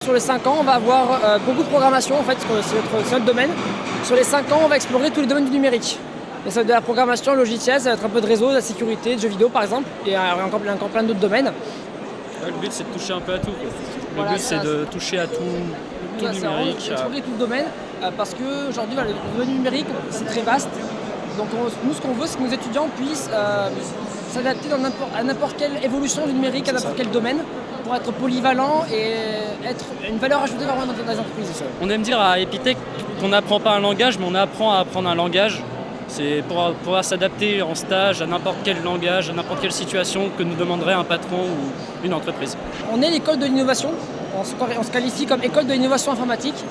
Sur les 5 ans, on va avoir beaucoup de programmation en fait, c'est notre domaine. Sur les 5 ans, on va explorer tous les domaines du numérique. Et ça va être de la programmation logicielle, ça va être un peu de réseau, de la sécurité, de jeux vidéo par exemple, et encore plein d'autres domaines. Le but c'est de toucher un peu à tout. Voilà, le but c'est de toucher à tout le numérique. Explorer tout le domaine, parce qu'aujourd'hui le domaine numérique c'est très vaste. Donc nous ce qu'on veut c'est que nos étudiants puissent s'adapter à n'importe quelle évolution du numérique, à n'importe quel domaine, pour être polyvalent et être une valeur ajoutée vraiment dans les entreprises. On aime dire à Epitech qu'on n'apprend pas un langage, mais on apprend à apprendre un langage. C'est pour pouvoir s'adapter en stage à n'importe quel langage, à n'importe quelle situation que nous demanderait un patron ou une entreprise. On est l'école de l'innovation, on se qualifie comme école de l'innovation informatique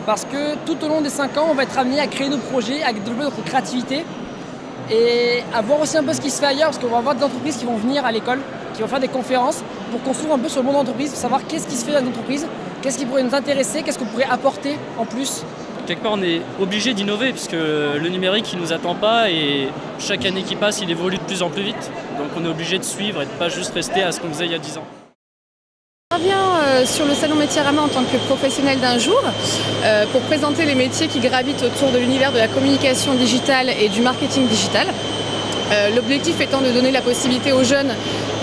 parce que tout au long des 5 ans, on va être amené à créer nos projets, à développer notre créativité et à voir aussi un peu ce qui se fait ailleurs parce qu'on va avoir des entreprises qui vont venir à l'école, qui vont faire des conférences pour qu'on s'ouvre un peu sur le monde d'entreprise, pour savoir qu'est-ce qui se fait dans l'entreprise, qu'est-ce qui pourrait nous intéresser, qu'est-ce qu'on pourrait apporter en plus. Quelque part, on est obligé d'innover puisque le numérique, il nous attend pas et chaque année qui passe, il évolue de plus en plus vite. Donc on est obligé de suivre et de pas juste rester à ce qu'on faisait il y a 10 ans. Je reviens sur le salon Métiers-Rama en tant que professionnel d'un jour pour présenter les métiers qui gravitent autour de l'univers de la communication digitale et du marketing digital. L'objectif étant de donner la possibilité aux jeunes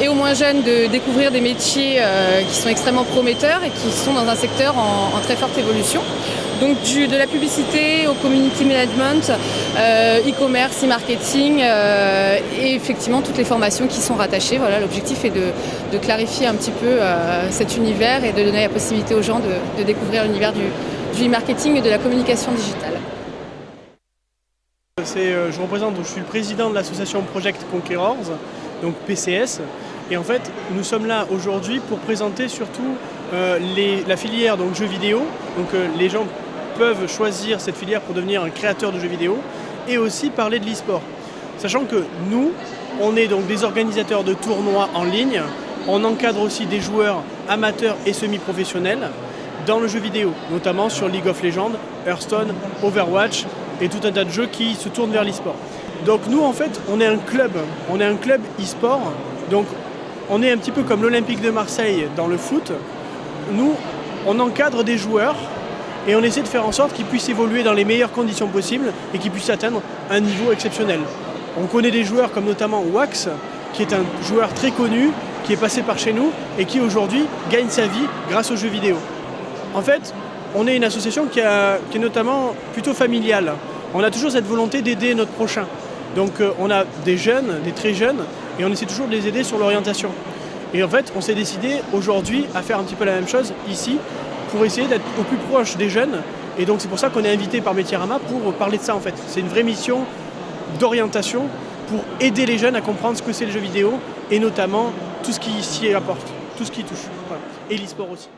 et aux moins jeunes de découvrir des métiers qui sont extrêmement prometteurs et qui sont dans un secteur en très forte évolution. Donc de la publicité au community management, e-commerce, e-marketing et effectivement toutes les formations qui sont rattachées. Voilà, l'objectif est de clarifier un petit peu cet univers et de donner la possibilité aux gens de découvrir l'univers du e-marketing et de la communication digitale. Je suis le président de l'association Project Conquerors, donc PCS, et en fait nous sommes là aujourd'hui pour présenter surtout la filière donc jeux vidéo, donc les gens peuvent choisir cette filière pour devenir un créateur de jeux vidéo et aussi parler de l'e-sport. Sachant que nous, on est donc des organisateurs de tournois en ligne, on encadre aussi des joueurs amateurs et semi-professionnels dans le jeu vidéo, notamment sur League of Legends, Hearthstone, Overwatch et tout un tas de jeux qui se tournent vers l'e-sport. Donc nous en fait on est un club e-sport, donc on est un petit peu comme l'Olympique de Marseille dans le foot. Nous on encadre des joueurs et on essaie de faire en sorte qu'ils puissent évoluer dans les meilleures conditions possibles et qu'ils puissent atteindre un niveau exceptionnel. On connaît des joueurs comme notamment Wax, qui est un joueur très connu, qui est passé par chez nous et qui aujourd'hui gagne sa vie grâce aux jeux vidéo. En fait, on est une association qui est notamment plutôt familiale. On a toujours cette volonté d'aider notre prochain. Donc on a des jeunes, des très jeunes, et on essaie toujours de les aider sur l'orientation. Et en fait, on s'est décidé aujourd'hui à faire un petit peu la même chose ici, pour essayer d'être au plus proche des jeunes. Et donc c'est pour ça qu'on est invité par Métiers-Rama pour parler de ça en fait. C'est une vraie mission d'orientation pour aider les jeunes à comprendre ce que c'est le jeu vidéo et notamment tout ce qui s'y apporte, tout ce qui y touche. Voilà. Et l'e-sport aussi.